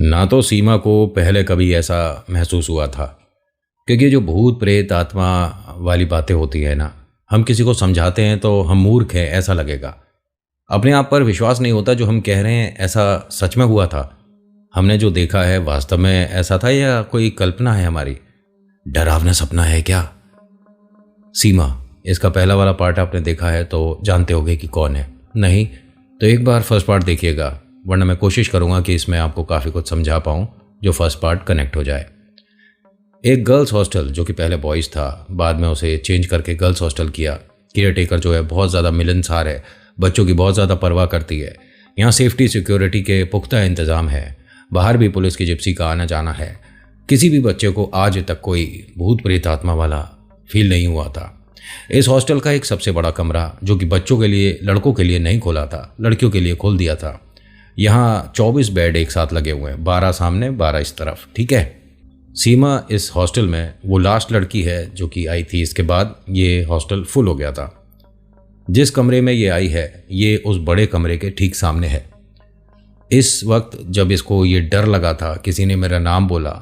ना तो सीमा को पहले कभी ऐसा महसूस हुआ था, क्योंकि जो भूत प्रेत आत्मा वाली बातें होती है ना, हम किसी को समझाते हैं तो हम मूर्ख हैं ऐसा लगेगा। अपने आप पर विश्वास नहीं होता जो हम कह रहे हैं ऐसा सच में हुआ था। हमने जो देखा है वास्तव में ऐसा था या कोई कल्पना है हमारी, डरावना सपना है क्या? सीमा, इसका पहला वाला पार्ट आपने देखा है तो जानते होंगे कि कौन है। नहीं तो एक बार फर्स्ट पार्ट देखिएगा, वरना मैं कोशिश करूंगा कि इसमें आपको काफ़ी कुछ समझा पाऊँ जो फर्स्ट पार्ट कनेक्ट हो जाए। एक गर्ल्स हॉस्टल जो कि पहले बॉयज़ था, बाद में उसे चेंज करके गर्ल्स हॉस्टल किया। केयर टेकर जो है बहुत ज़्यादा मिलनसार है, बच्चों की बहुत ज़्यादा परवाह करती है। यहाँ सेफ्टी सिक्योरिटी के पुख्ता इंतज़ाम है, बाहर भी पुलिस की जिप्सी का आना जाना है। किसी भी बच्चे को आज तक कोई भूत प्रेत आत्मा वाला फील नहीं हुआ था। इस हॉस्टल का एक सबसे बड़ा कमरा जो कि बच्चों के लिए, लड़कों के लिए नहीं खोला था, लड़कियों के लिए खोल दिया था। यहाँ 24 बेड एक साथ लगे हुए हैं, 12 सामने 12 इस तरफ। ठीक है, सीमा इस हॉस्टल में वो लास्ट लड़की है जो कि आई थी। इसके बाद ये हॉस्टल फुल हो गया था। जिस कमरे में ये आई है ये उस बड़े कमरे के ठीक सामने है। इस वक्त जब इसको ये डर लगा था, किसी ने मेरा नाम बोला,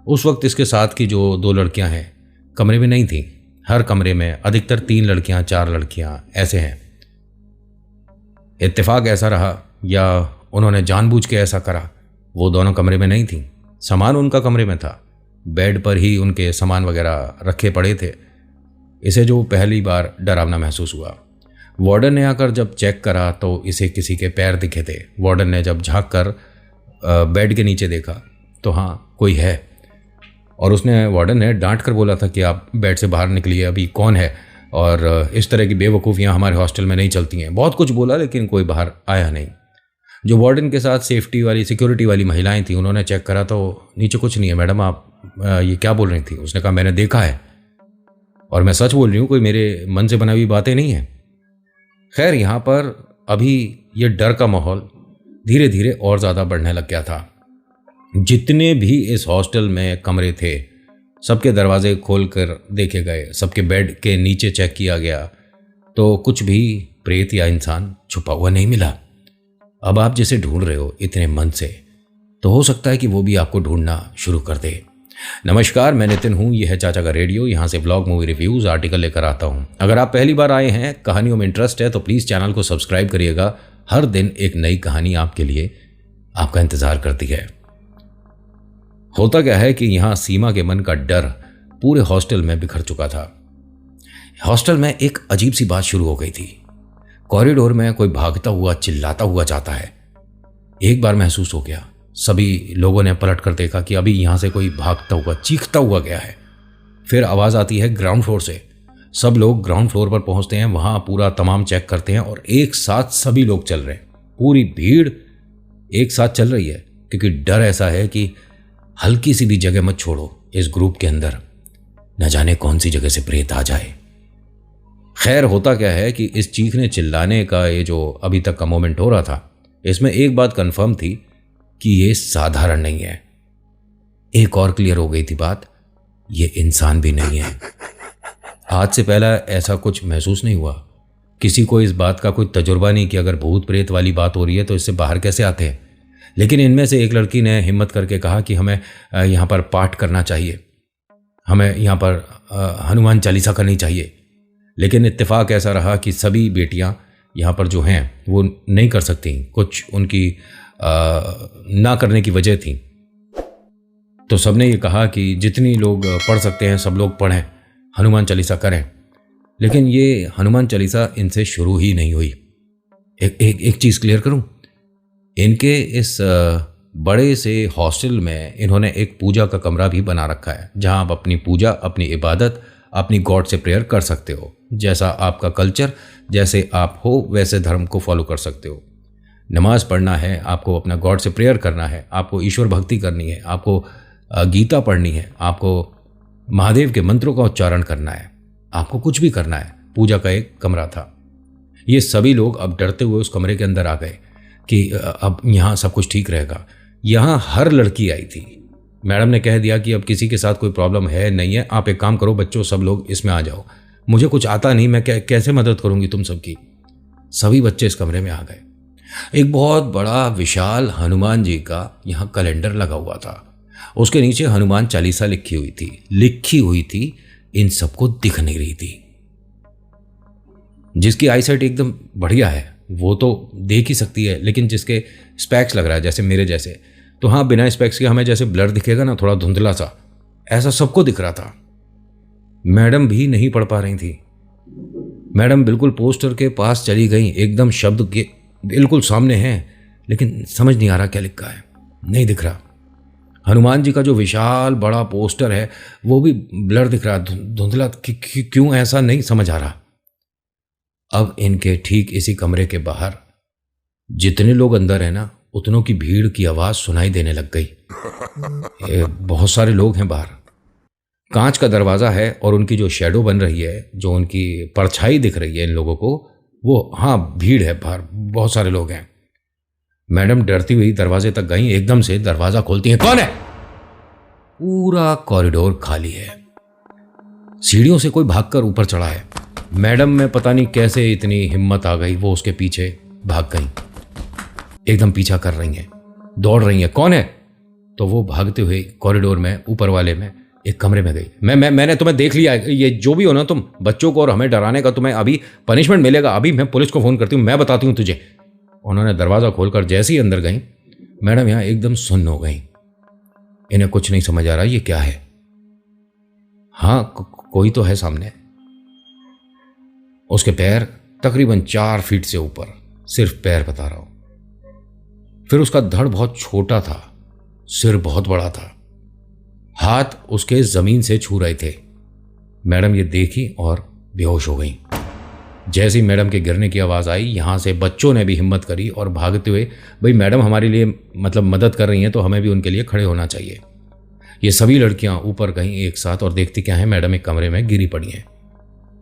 उस वक्त इसके साथ की जो 2 लड़कियां हैं कमरे में नहीं थी। हर कमरे में अधिकतर 3 लड़कियां 4 लड़कियां ऐसे हैं। इत्तेफाक ऐसा रहा या उन्होंने जानबूझ के ऐसा करा, वो दोनों कमरे में नहीं थी। सामान उनका कमरे में था, बेड पर ही उनके सामान वगैरह रखे पड़े थे। इसे जो पहली बार डरावना महसूस हुआ, वार्डन ने आकर जब चेक करा तो इसे किसी के पैर दिखे थे। वार्डन ने जब झांक कर बेड के नीचे देखा तो हाँ, कोई है। और वार्डन ने डांट कर बोला था कि आप बेड से बाहर निकलिए, अभी कौन है, और इस तरह की बेवकूफ़ियाँ हमारे हॉस्टल में नहीं चलती हैं। बहुत कुछ बोला लेकिन कोई बाहर आया नहीं। जो वार्डन के साथ सेफ्टी वाली, सिक्योरिटी वाली महिलाएं थी, उन्होंने चेक करा तो नीचे कुछ नहीं है। मैडम आप ये क्या बोल रही थी? उसने कहा मैंने देखा है और मैं सच बोल रही हूँ, कोई मेरे मन से बनाई हुई बातें नहीं है। खैर, यहाँ पर अभी ये डर का माहौल धीरे धीरे और ज़्यादा बढ़ने लग गया था। जितने भी इस हॉस्टल में कमरे थे सबके दरवाजे खोल कर देखे गए, सबके बेड के नीचे चेक किया गया तो कुछ भी प्रेत या इंसान छुपा हुआ नहीं मिला। अब आप जिसे ढूंढ रहे हो इतने मन से, तो हो सकता है कि वो भी आपको ढूंढना शुरू कर दे। नमस्कार, मैं नितिन हूँ, यह है चाचा का रेडियो। यहाँ से व्लॉग, मूवी रिव्यूज़, आर्टिकल लेकर आता हूँ। अगर आप पहली बार आए हैं, कहानियों में इंटरेस्ट है तो प्लीज़ चैनल को सब्सक्राइब करिएगा। हर दिन एक नई कहानी आपके लिए, आपका इंतज़ार करती है। होता क्या है कि यहाँ सीमा के मन का डर पूरे हॉस्टल में बिखर चुका था। हॉस्टल में एक अजीब सी बात शुरू हो गई थी। कॉरिडोर में कोई भागता हुआ, चिल्लाता हुआ जाता है। एक बार महसूस हो गया, सभी लोगों ने पलट कर देखा कि अभी यहां से कोई भागता हुआ, चीखता हुआ गया है। फिर आवाज आती है ग्राउंड फ्लोर से। सब लोग ग्राउंड फ्लोर पर पहुंचते हैं, वहां पूरा तमाम चेक करते हैं और एक साथ सभी लोग चल रहे हैं। पूरी भीड़ एक साथ चल रही है क्योंकि डर ऐसा है कि हल्की सी भी जगह मत छोड़ो इस ग्रुप के अंदर, न जाने कौन सी जगह से प्रेत आ जाए। खैर, होता क्या है कि इस चीखने चिल्लाने का ये जो अभी तक का मोमेंट हो रहा था, इसमें एक बात कंफर्म थी कि ये साधारण नहीं है। एक और क्लियर हो गई थी बात, ये इंसान भी नहीं है। आज से पहले ऐसा कुछ महसूस नहीं हुआ। किसी को इस बात का कोई तजुर्बा नहीं कि अगर भूत प्रेत वाली बात हो रही है तो इससे बाहर कैसे आते हैं। लेकिन इनमें से एक लड़की ने हिम्मत करके कहा कि हमें यहाँ पर पाठ करना चाहिए, हमें यहाँ पर हनुमान चालीसा करनी चाहिए। लेकिन इत्तेफाक ऐसा रहा कि सभी बेटियां यहाँ पर जो हैं वो नहीं कर सकती, कुछ उनकी ना करने की वजह थी। तो सबने ये कहा कि जितनी लोग पढ़ सकते हैं सब लोग पढ़ें, हनुमान चालीसा करें। लेकिन ये हनुमान चालीसा इनसे शुरू ही नहीं हुई। एक चीज़ क्लियर करूं, इनके इस बड़े से हॉस्टल में इन्होंने एक पूजा का कमरा भी बना रखा है, जहां आप अपनी पूजा, अपनी इबादत, अपनी गॉड से प्रेयर कर सकते हो। जैसा आपका कल्चर, जैसे आप हो वैसे धर्म को फॉलो कर सकते हो। नमाज पढ़ना है, आपको अपना गॉड से प्रेयर करना है, आपको ईश्वर भक्ति करनी है, आपको गीता पढ़नी है, आपको महादेव के मंत्रों का उच्चारण करना है, आपको कुछ भी करना है। पूजा का एक कमरा था। ये सभी लोग अब डरते हुए उस कमरे के अंदर आ गए कि अब यहाँ सब कुछ ठीक रहेगा। यहाँ हर लड़की आई थी। मैडम ने कह दिया कि अब किसी के साथ कोई प्रॉब्लम है नहीं है, आप एक काम करो बच्चों, सब लोग इसमें आ जाओ। मुझे कुछ आता नहीं, मैं कैसे मदद करूंगी तुम सबकी। सभी बच्चे इस कमरे में आ गए। एक बहुत बड़ा विशाल हनुमान जी का यहाँ कैलेंडर लगा हुआ था। उसके नीचे हनुमान चालीसा लिखी हुई थी। इन सबको दिख नहीं रही थी। जिसकी आईसाइट एकदम बढ़िया है वो तो देख ही सकती है, लेकिन जिसके स्पेक्स लग रहा है जैसे मेरे जैसे, तो हाँ बिना स्पेक्स के हमें जैसे ब्लर दिखेगा ना, थोड़ा धुंधला सा, ऐसा सबको दिख रहा था। मैडम भी नहीं पढ़ पा रही थी। मैडम बिल्कुल पोस्टर के पास चली गई, एकदम शब्द के बिल्कुल सामने हैं, लेकिन समझ नहीं आ रहा क्या लिखा है, नहीं दिख रहा। हनुमान जी का जो विशाल बड़ा पोस्टर है वो भी ब्लर दिख रहा, धुंधला, क्यों ऐसा नहीं समझ आ रहा। अब इनके ठीक इसी कमरे के बाहर जितने लोग अंदर हैं ना, उतनों की भीड़ की आवाज सुनाई देने लग गई। बहुत सारे लोग हैं बाहर। कांच का दरवाजा है और उनकी जो शैडो बन रही है, जो उनकी परछाई दिख रही है इन लोगों को, वो हाँ भीड़ है बाहर, बहुत सारे लोग हैं। मैडम डरती हुई दरवाजे तक गई, एकदम से दरवाजा खोलती हैं, कौन है? पूरा कॉरिडोर खाली है। सीढ़ियों से कोई भागकर ऊपर चढ़ा है। मैडम में पता नहीं कैसे इतनी हिम्मत आ गई, वो उसके पीछे भाग गई, एकदम पीछा कर रही हैं, दौड़ रही हैं, कौन है? तो वो भागते हुए कॉरिडोर में ऊपर वाले में एक कमरे में गई। मैंने तुम्हें देख लिया, ये जो भी हो ना, तुम बच्चों को और हमें डराने का तुम्हें अभी पनिशमेंट मिलेगा। अभी मैं पुलिस को फोन करती हूँ, मैं बताती हूँ तुझे। उन्होंने दरवाजा खोलकर जैसे ही अंदर गई, मैडम यहाँ एकदम सुन्न हो गई। इन्हें कुछ नहीं समझ आ रहा ये क्या है। हाँ कोई तो है सामने। उसके पैर तकरीबन 4 फीट से ऊपर, सिर्फ पैर बता रहा हूं। फिर उसका धड़ बहुत छोटा था, सिर बहुत बड़ा था, हाथ उसके जमीन से छू रहे थे। मैडम ये देखी और बेहोश हो गई। जैसे ही मैडम के गिरने की आवाज़ आई, यहाँ से बच्चों ने भी हिम्मत करी और भागते हुए, भाई मैडम हमारे लिए मतलब मदद कर रही हैं तो हमें भी उनके लिए खड़े होना चाहिए। ये सभी लड़कियाँ ऊपर गईं एक साथ और देखती क्या है, मैडम एक कमरे में गिरी पड़ी हैं।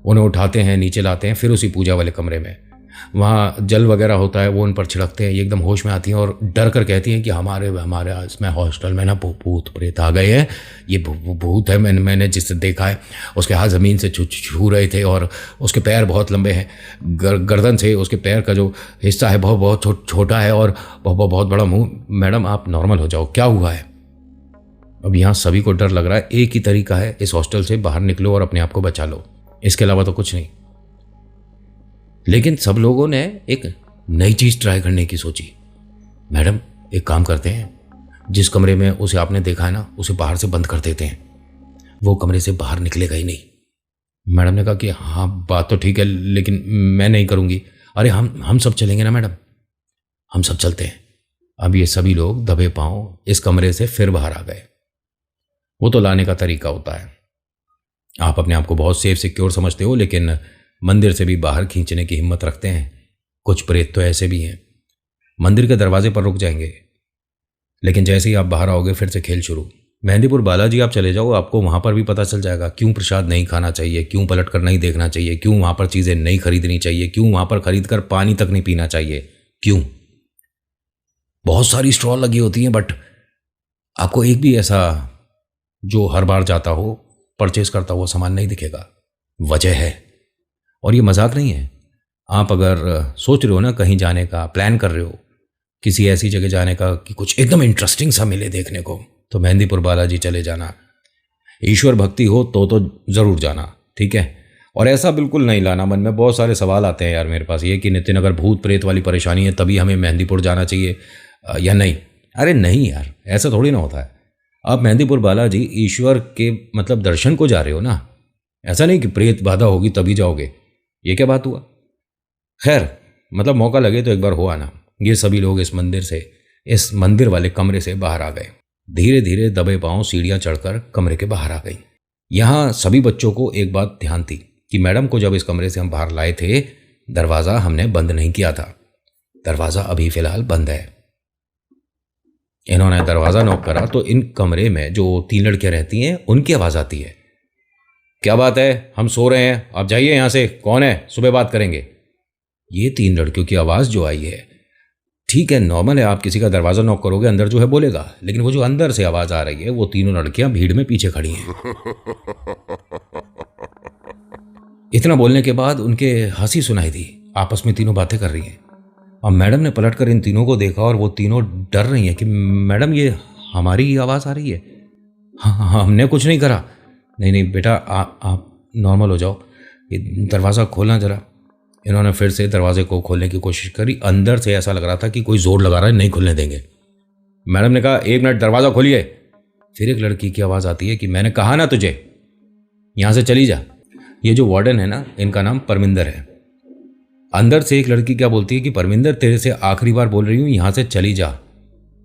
उन्हें उठाते हैं, नीचे लाते हैं, फिर उसी पूजा वाले कमरे में, वहाँ जल वगैरह होता है, वो उन पर छिड़कते हैं। ये एकदम होश में आती हैं और डर कर कहती हैं कि हमारे इसमें हॉस्टल में ना भूत प्रेत आ गए हैं। ये भूत है, मैंने जिससे देखा है उसके हाथ ज़मीन से छू रहे थे और उसके पैर बहुत लंबे हैं, गर्दन से उसके पैर का जो हिस्सा है बहुत छोटा है और बहुत बड़ा मुँह। मैडम आप नॉर्मल हो जाओ, क्या हुआ है? अब यहाँ सभी को डर लग रहा है। एक ही तरीका है, इस हॉस्टल से बाहर निकलो और अपने आप को बचा लो, इसके अलावा तो कुछ नहीं। लेकिन सब लोगों ने एक नई चीज ट्राई करने की सोची। मैडम एक काम करते हैं, जिस कमरे में उसे आपने देखा है ना, उसे बाहर से बंद कर देते हैं, वो कमरे से बाहर निकलेगा ही नहीं। मैडम ने कहा कि हाँ बात तो ठीक है, लेकिन मैं नहीं करूंगी। अरे हम सब चलेंगे ना मैडम, हम सब चलते हैं। अब ये सभी लोग दबे पांव इस कमरे से फिर बाहर आ गए। वो तो लाने का तरीका होता है, आप अपने आप को बहुत सेफ सिक्योर समझते हो, लेकिन मंदिर से भी बाहर खींचने की हिम्मत रखते हैं। कुछ प्रेत तो ऐसे भी हैं, मंदिर के दरवाजे पर रुक जाएंगे, लेकिन जैसे ही आप बाहर आओगे फिर से खेल शुरू। मेहंदीपुर बालाजी आप चले जाओ, आपको वहां पर भी पता चल जाएगा क्यों प्रसाद नहीं खाना चाहिए, क्यों पलट कर नहीं देखना चाहिए, क्यों वहां पर चीजें नहीं खरीदनी चाहिए, क्यों वहां पर खरीद कर पानी तक नहीं पीना चाहिए, क्यों। बहुत सारी स्टॉल लगी होती हैं, बट आपको एक भी ऐसा जो हर बार जाता हो परचेज करता हुआ सामान नहीं दिखेगा। वजह है, और ये मजाक नहीं है। आप अगर सोच रहे हो ना कहीं जाने का, प्लान कर रहे हो किसी ऐसी जगह जाने का कि कुछ एकदम इंटरेस्टिंग सा मिले देखने को, तो मेहंदीपुर बालाजी चले जाना। ईश्वर भक्ति हो तो जरूर जाना, ठीक है। और ऐसा बिल्कुल नहीं लाना मन में, बहुत सारे सवाल आते हैं यार मेरे पास, ये कि नितिन अगर भूत प्रेत वाली परेशानी है तभी हमें मेहंदीपुर जाना चाहिए या नहीं। अरे नहीं यार, ऐसा थोड़ी ना होता है। आप मेहंदीपुर बालाजी ईश्वर के मतलब दर्शन को जा रहे हो ना, ऐसा नहीं कि प्रेत बाधा होगी तभी जाओगे, ये क्या बात हुआ। खैर मतलब मौका लगे तो एक बार हो आना। ये सभी लोग इस मंदिर वाले कमरे से बाहर आ गए। धीरे धीरे दबे पांव सीढ़ियां चढ़कर कमरे के बाहर आ गई। यहां सभी बच्चों को एक बात ध्यान थी कि मैडम को जब इस कमरे से हम बाहर लाए थे, दरवाजा हमने बंद नहीं किया था, दरवाजा अभी फिलहाल बंद है। इन्होंने दरवाजा नॉक करा तो इन कमरे में जो 3 लड़कियां रहती हैं उनकी आवाज आती है, क्या बात है, हम सो रहे हैं, आप जाइए यहां से, कौन है, सुबह बात करेंगे। ये 3 लड़कियों की आवाज जो आई है, ठीक है नॉर्मल है, आप किसी का दरवाजा नॉक करोगे अंदर जो है बोलेगा, लेकिन वो जो अंदर से आवाज आ रही है वो 3 लड़कियां भीड़ में पीछे खड़ी हैं। इतना बोलने के बाद उनके हंसी सुनाई दी, आपस में तीनों बातें कर रही हैं अब मैडम ने पलटकर इन तीनों को देखा और वो तीनों डर रही हैं कि मैडम ये हमारी ही आवाज़ आ रही है। हाँ हाँ, हमने कुछ नहीं करा। नहीं नहीं बेटा, आप नॉर्मल हो जाओ, ये दरवाज़ा खोलना ज़रा। इन्होंने फिर से दरवाजे को खोलने की कोशिश करी। अंदर से ऐसा लग रहा था कि कोई ज़ोर लगा रहा है, नहीं खुलने देंगे। मैडम ने कहा, 1 मिनट, दरवाज़ा खोलिए। फिर एक लड़की की आवाज़ आती है कि मैंने कहा ना तुझे, यहाँ से चली जा। ये जो वार्डन है ना, इनका नाम परमिंदर है। अंदर से एक लड़की क्या बोलती है कि परमिंदर, तेरे से आखिरी बार बोल रही हूँ, यहाँ से चली जा,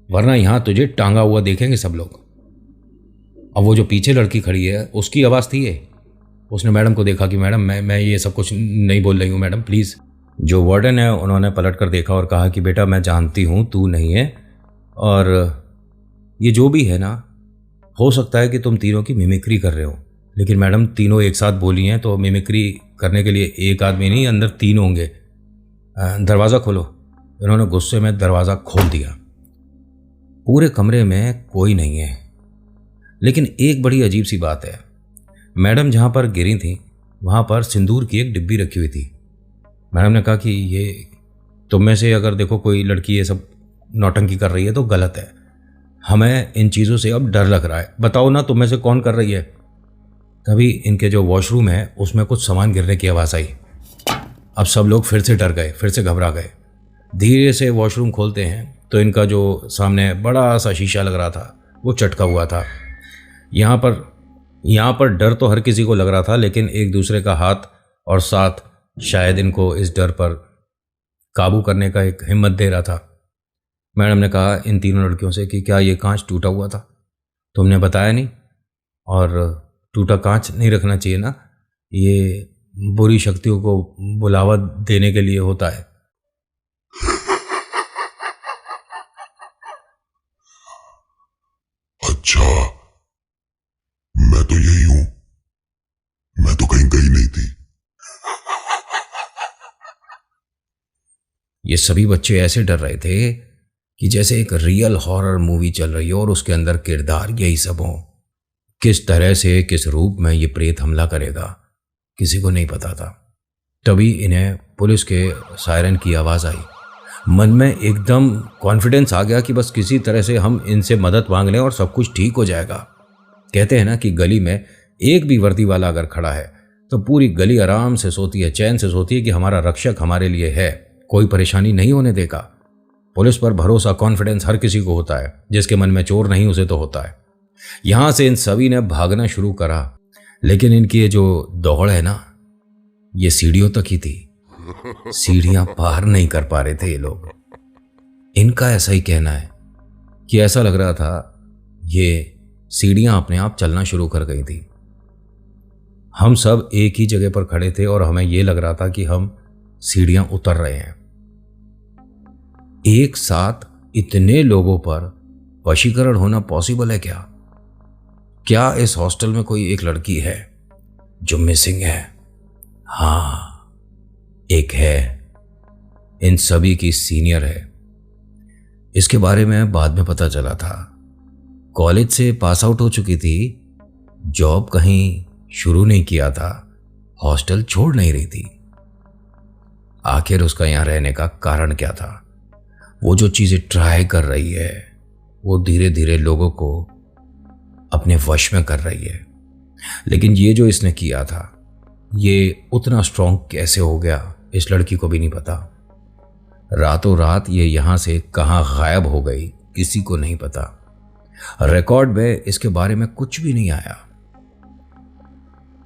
वरना यहाँ तुझे टांगा हुआ देखेंगे सब लोग। अब वो जो पीछे लड़की खड़ी है, उसकी आवाज़ थी ये। उसने मैडम को देखा कि मैडम मैं ये सब कुछ नहीं बोल रही हूँ मैडम, प्लीज़। जो वार्डन है उन्होंने पलट कर देखा और कहा कि बेटा मैं जानती हूँ तू नहीं है, और ये जो भी है ना, हो सकता है कि तुम तीनों की मिमिक्री कर रहे हो, लेकिन मैडम तीनों एक साथ बोली हैं तो मिमिक्री करने के लिए एक आदमी नहीं, अंदर 3 होंगे। दरवाज़ा खोलो। इन्होंने गुस्से में दरवाज़ा खोल दिया। पूरे कमरे में कोई नहीं है, लेकिन एक बड़ी अजीब सी बात है। मैडम जहाँ पर गिरी थी वहाँ पर सिंदूर की एक डिब्बी रखी हुई थी। मैडम ने कहा कि ये तुम में से अगर देखो कोई लड़की ये सब नौटंकी कर रही है तो गलत है, हमें इन चीज़ों से अब डर लग रहा है, बताओ ना तुम में से कौन कर रही है। तभी इनके जो वॉशरूम है उसमें कुछ सामान गिरने की आवाज़ आई। अब सब लोग फिर से डर गए, फिर से घबरा गए। धीरे से वॉशरूम खोलते हैं तो इनका जो सामने बड़ा सा शीशा लग रहा था वो चटका हुआ था। यहाँ पर डर तो हर किसी को लग रहा था, लेकिन एक दूसरे का हाथ और साथ शायद इनको इस डर पर काबू करने का एक हिम्मत दे रहा था। मैडम ने कहा इन तीनों लड़कियों से कि क्या ये कांच टूटा हुआ था? तुमने बताया नहीं, और टूटा कांच नहीं रखना चाहिए ना, ये बुरी शक्तियों को बुलावा देने के लिए होता है। अच्छा, मैं तो यही हूं, मैं तो कहीं गई नहीं थी। ये सभी बच्चे ऐसे डर रहे थे कि जैसे एक रियल हॉरर मूवी चल रही हो और उसके अंदर किरदार यही सब हो। किस तरह से, किस रूप में ये प्रेत हमला करेगा किसी को नहीं पता था। तभी इन्हें पुलिस के सायरन की आवाज़ आई। मन में एकदम कॉन्फिडेंस आ गया कि बस किसी तरह से हम इनसे मदद मांग लें और सब कुछ ठीक हो जाएगा। कहते हैं ना कि गली में एक भी वर्दी वाला अगर खड़ा है तो पूरी गली आराम से सोती है, चैन से सोती है कि हमारा रक्षक हमारे लिए है, कोई परेशानी नहीं होने देगा। पुलिस पर भरोसा, कॉन्फिडेंस हर किसी को होता है, जिसके मन में चोर नहीं उसे तो होता है। यहां से इन सभी ने भागना शुरू करा, लेकिन इनकी ये जो दौड़ है ना, ये सीढ़ियों तक ही थी। सीढ़ियां पार नहीं कर पा रहे थे ये लोग। इनका ऐसा ही कहना है कि ऐसा लग रहा था ये सीढ़ियां अपने आप चलना शुरू कर गई थी। हम सब एक ही जगह पर खड़े थे और हमें यह लग रहा था कि हम सीढ़ियां उतर रहे हैं। एक साथ इतने लोगों पर वशीकरण होना पॉसिबल है क्या? क्या इस हॉस्टल में कोई एक लड़की है जो मिसिंग है? हाँ, एक है, इन सभी की सीनियर है। इसके बारे में बाद में पता चला था। कॉलेज से पास आउट हो चुकी थी, जॉब कहीं शुरू नहीं किया था, हॉस्टल छोड़ नहीं रही थी। आखिर उसका यहां रहने का कारण क्या था? वो जो चीजें ट्राई कर रही है वो धीरे धीरे लोगों को अपने वश में कर रही है, लेकिन ये जो इसने किया था ये उतना स्ट्रांग कैसे हो गया इस लड़की को भी नहीं पता। रातों रात ये यहां से कहां गायब हो गई किसी को नहीं पता। रिकॉर्ड में इसके बारे में कुछ भी नहीं आया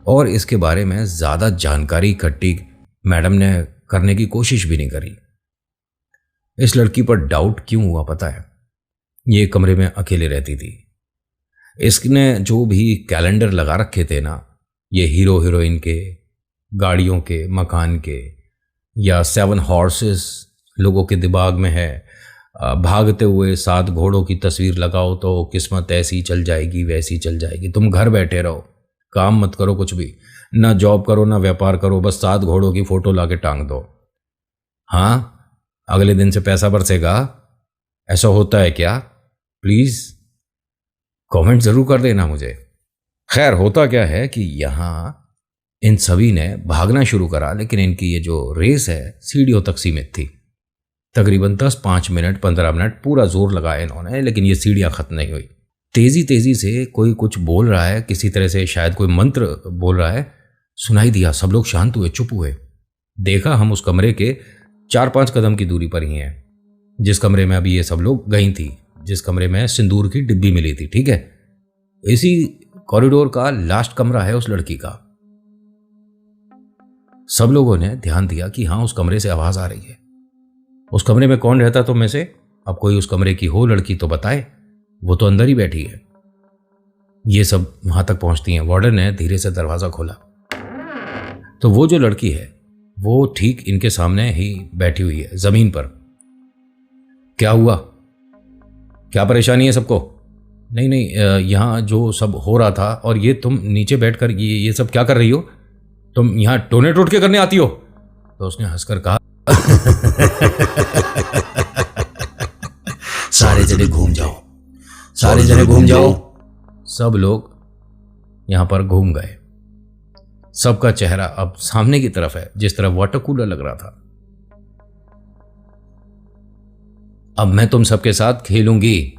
और इसके बारे में ज्यादा जानकारी इकट्ठी मैडम ने करने की कोशिश भी नहीं करी। इस लड़की पर डाउट क्यों हुआ पता है? ये कमरे में अकेले रहती थी। इसने जो भी कैलेंडर लगा रखे थे ना, ये हीरो हीरोइन के, गाड़ियों के, मकान के, या 7 हॉर्सेस लोगों के दिमाग में है। भागते हुए 7 घोड़ों की तस्वीर लगाओ तो किस्मत ऐसी चल जाएगी, वैसी चल जाएगी। तुम घर बैठे रहो, काम मत करो, कुछ भी ना, जॉब करो ना व्यापार करो, बस 7 घोड़ों की फोटो लाके टांग दो। हाँ, अगले दिन से पैसा बरसेगा। ऐसा होता है क्या? प्लीज कमेंट जरूर कर देना मुझे। खैर, होता क्या है कि यहां इन सभी ने भागना शुरू करा, लेकिन इनकी ये जो रेस है सीढ़ियों तक सीमित थी। तकरीबन 10-5 मिनट 15 मिनट पूरा जोर लगाया इन्होंने, लेकिन ये सीढ़ियाँ ख़त्म नहीं हुई। तेज़ी तेज़ी से कोई कुछ बोल रहा है, किसी तरह से शायद कोई मंत्र बोल रहा है, सुनाई दिया। सब लोग शांत हुए, चुप हुए। देखा हम उस कमरे के 4-5 कदम की दूरी पर ही हैं, जिस कमरे में अभी ये सब लोग गई थी, जिस कमरे में सिंदूर की डिब्बी मिली थी। ठीक है, इसी कॉरिडोर का लास्ट कमरा है उस लड़की का। सब लोगों ने ध्यान दिया कि हाँ, उस कमरे से आवाज आ रही है। उस कमरे में कौन रहता तो में से? अब कोई उस कमरे की हो लड़की तो बताए, वो तो अंदर ही बैठी है। ये सब वहां तक पहुंचती हैं। वार्डन ने धीरे से दरवाजा खोला तो वो जो लड़की है वो ठीक इनके सामने ही बैठी हुई है जमीन पर। क्या हुआ, क्या परेशानी है सबको? नहीं नहीं, यहाँ जो सब हो रहा था, और ये तुम नीचे बैठकर ये सब क्या कर रही हो? तुम यहाँ टोने टोट के करने आती हो? तो उसने हंसकर कहा, सारे जने घूम जाओ, सारे जने घूम जाओ। सब लोग यहां पर घूम गए। सबका चेहरा अब सामने की तरफ है, जिस तरफ वाटर कूलर लग रहा था। अब मैं तुम सबके साथ खेलूंगी।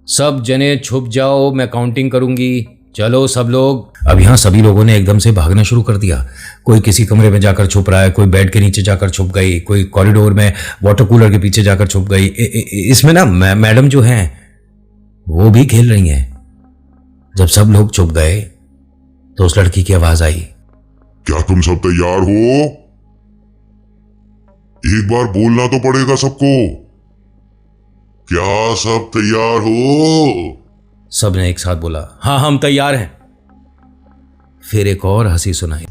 सब जने छुप जाओ, मैं काउंटिंग करूंगी। चलो सब लोग। अब यहां सभी लोगों ने एकदम से भागना शुरू कर दिया। कोई किसी कमरे में जाकर छुप रहा है, कोई बेड के नीचे जाकर छुप गई, कोई कॉरिडोर में वाटर कूलर के पीछे जाकर छुप गई। इसमें ना मैडम जो हैं वो भी खेल रही हैं। जब सब लोग छुप गए तो उस लड़की की आवाज आई, क्या तुम सब तैयार हो? एक बार बोलना तो पड़ेगा सबको। क्या सब तैयार हो? सब ने एक साथ बोला, हाँ हम तैयार हैं। फिर एक और हंसी सुनाई।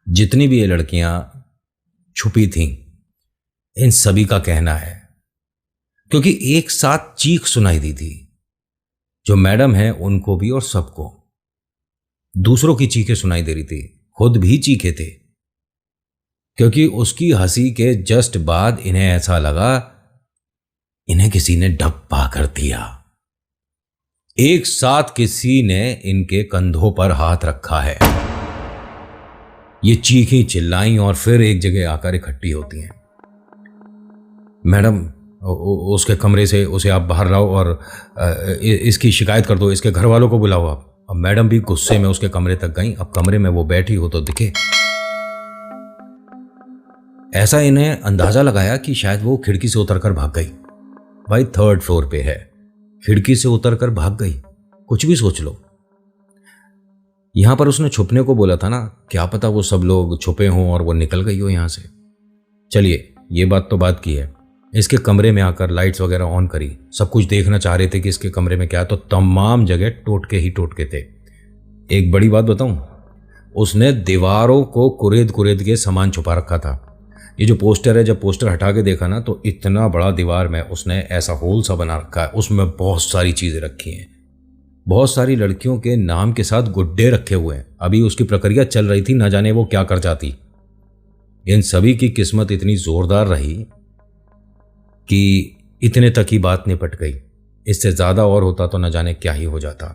जितनी भी ये लड़कियां छुपी थीं, इन सभी का कहना है, क्योंकि एक साथ चीख सुनाई दी थी, जो मैडम है उनको भी और सबको। दूसरों की चीखें सुनाई दे रही थी, खुद भी चीखे थे, क्योंकि उसकी हंसी के जस्ट बाद इन्हें ऐसा लगा इन्हें किसी ने डप्पा कर दिया। एक साथ किसी ने इनके कंधों पर हाथ रखा है। ये चीखें चिल्लाई और फिर एक जगह आकर इकट्ठी होती हैं। मैडम, उसके कमरे से उसे आप बाहर लाओ और इसकी शिकायत कर दो, इसके घर वालों को बुलाओ आप। अब मैडम भी गुस्से में उसके कमरे तक गई। अब कमरे में वो बैठी हो तो दिखे। ऐसा इन्हें अंदाजा लगाया कि शायद वो खिड़की से उतरकर भाग गई। भाई 3rd फ्लोर पे है, खिड़की से उतरकर भाग गई। कुछ भी सोच लो। यहां पर उसने छुपने को बोला था ना, क्या पता वो सब लोग छुपे हों और वो निकल गई हो यहां से। चलिए, ये बात तो बात की है। इसके कमरे में आकर लाइट्स वगैरह ऑन करी, सब कुछ देखना चाह रहे थे कि इसके कमरे में क्या है, तो तमाम जगह टोटके ही टोटके थे। एक बड़ी बात बताऊं, उसने दीवारों को कुरेद कुरेद के सामान छुपा रखा था। ये जो पोस्टर है, जब पोस्टर हटा के देखा ना तो इतना बड़ा दीवार में उसने ऐसा होल सा बना रखा है, उसमें बहुत सारी चीजें रखी हैं। बहुत सारी लड़कियों के नाम के साथ गुड्डे रखे हुए हैं। अभी उसकी प्रक्रिया चल रही थी, न जाने वो क्या कर जाती। इन सभी की किस्मत इतनी जोरदार रही कि इतने तक ही बात निपट गई। इससे ज्यादा और होता तो न जाने क्या ही हो जाता।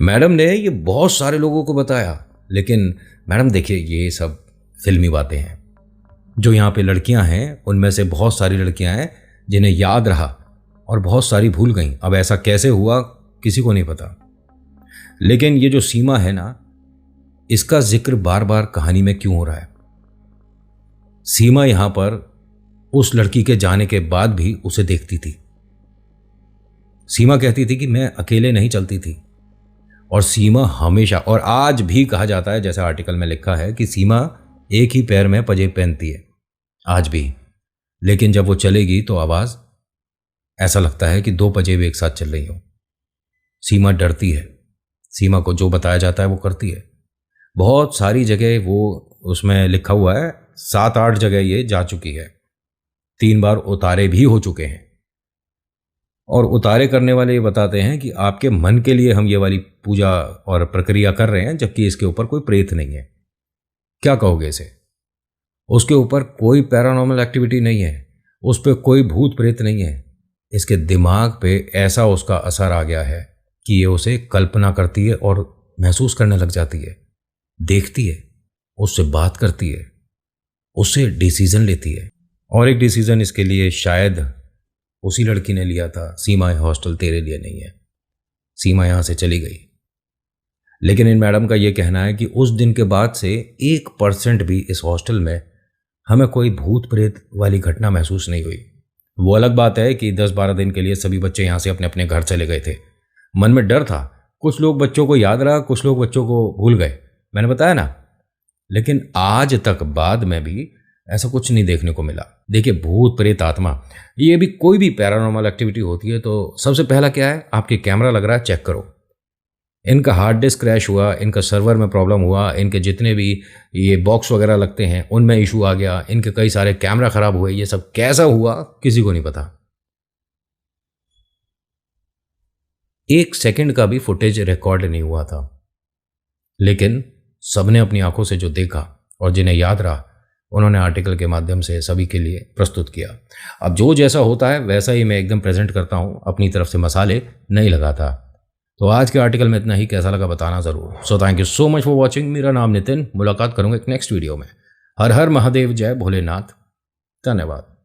मैडम ने ये बहुत सारे लोगों को बताया, लेकिन मैडम देखिए, ये सब फिल्मी बातें हैं। जो यहाँ पे लड़कियां हैं उनमें से बहुत सारी लड़कियां हैं जिन्हें याद रहा और बहुत सारी भूल गईं। अब ऐसा कैसे हुआ किसी को नहीं पता। लेकिन ये जो सीमा है ना, इसका जिक्र बार बार कहानी में क्यों हो रहा है? सीमा यहां पर उस लड़की के जाने के बाद भी उसे देखती थी। सीमा कहती थी कि मैं अकेले नहीं चलती थी। और सीमा हमेशा, और आज भी कहा जाता है, जैसा आर्टिकल में लिखा है, कि सीमा एक ही पैर में पजेब पहनती है आज भी। लेकिन जब वो चलेगी तो आवाज ऐसा लगता है कि 2 पजेब एक साथ चल रही हो। सीमा डरती है। सीमा को जो बताया जाता है वो करती है। बहुत सारी जगह वो, उसमें लिखा हुआ है 7-8 जगह ये जा चुकी है। 3 बार उतारे भी हो चुके हैं। और उतारे करने वाले ये बताते हैं कि आपके मन के लिए हम ये वाली पूजा और प्रक्रिया कर रहे हैं, जबकि इसके ऊपर कोई प्रेत नहीं है। क्या कहोगे इसे? उसके ऊपर कोई पैरानॉर्मल एक्टिविटी नहीं है, उस पर कोई भूत प्रेत नहीं है। इसके दिमाग पे ऐसा उसका असर आ गया है कि ये उसे कल्पना करती है और महसूस करने लग जाती है, देखती है, उससे बात करती है, उससे डिसीजन लेती है। और एक डिसीजन इसके लिए शायद उसी लड़की ने लिया था, सीमा ये हॉस्टल तेरे लिए नहीं है। सीमा यहाँ से चली गई, लेकिन इन मैडम का ये कहना है कि उस दिन के बाद से 1% भी इस हॉस्टल में हमें कोई भूत प्रेत वाली घटना महसूस नहीं हुई। वो अलग बात है कि 10-12 दिन के लिए सभी बच्चे यहाँ से अपने अपने घर चले गए थे। मन में डर था, कुछ लोग बच्चों को याद रहा, कुछ लोग बच्चों को भूल गए, मैंने बताया ना। लेकिन आज तक बाद में भी ऐसा कुछ नहीं देखने को मिला। देखिए, भूत प्रेत आत्मा, ये भी कोई भी पैरानॉर्मल एक्टिविटी होती है तो सबसे पहला क्या है, आपके कैमरा लग रहा है, चेक करो। इनका हार्ड डिस्क क्रैश हुआ, इनका सर्वर में प्रॉब्लम हुआ, इनके जितने भी ये बॉक्स वगैरह लगते हैं उनमें इशू आ गया, इनके कई सारे कैमरा खराब हुए। ये सब कैसा हुआ किसी को नहीं पता। 1 सेकंड का भी फुटेज रिकॉर्ड नहीं हुआ था, लेकिन सबने अपनी आंखों से जो देखा और जिन्हें याद रहा, उन्होंने आर्टिकल के माध्यम से सभी के लिए प्रस्तुत किया। अब जो जैसा होता है वैसा ही मैं एकदम प्रेजेंट करता हूँ, अपनी तरफ से मसाले नहीं लगाता। तो आज के आर्टिकल में इतना ही, कैसा लगा बताना ज़रूर। So thank you so much for watching. मेरा नाम नितिन, मुलाकात करूँगा एक नेक्स्ट वीडियो में। हर हर महादेव, जय भोलेनाथ, धन्यवाद।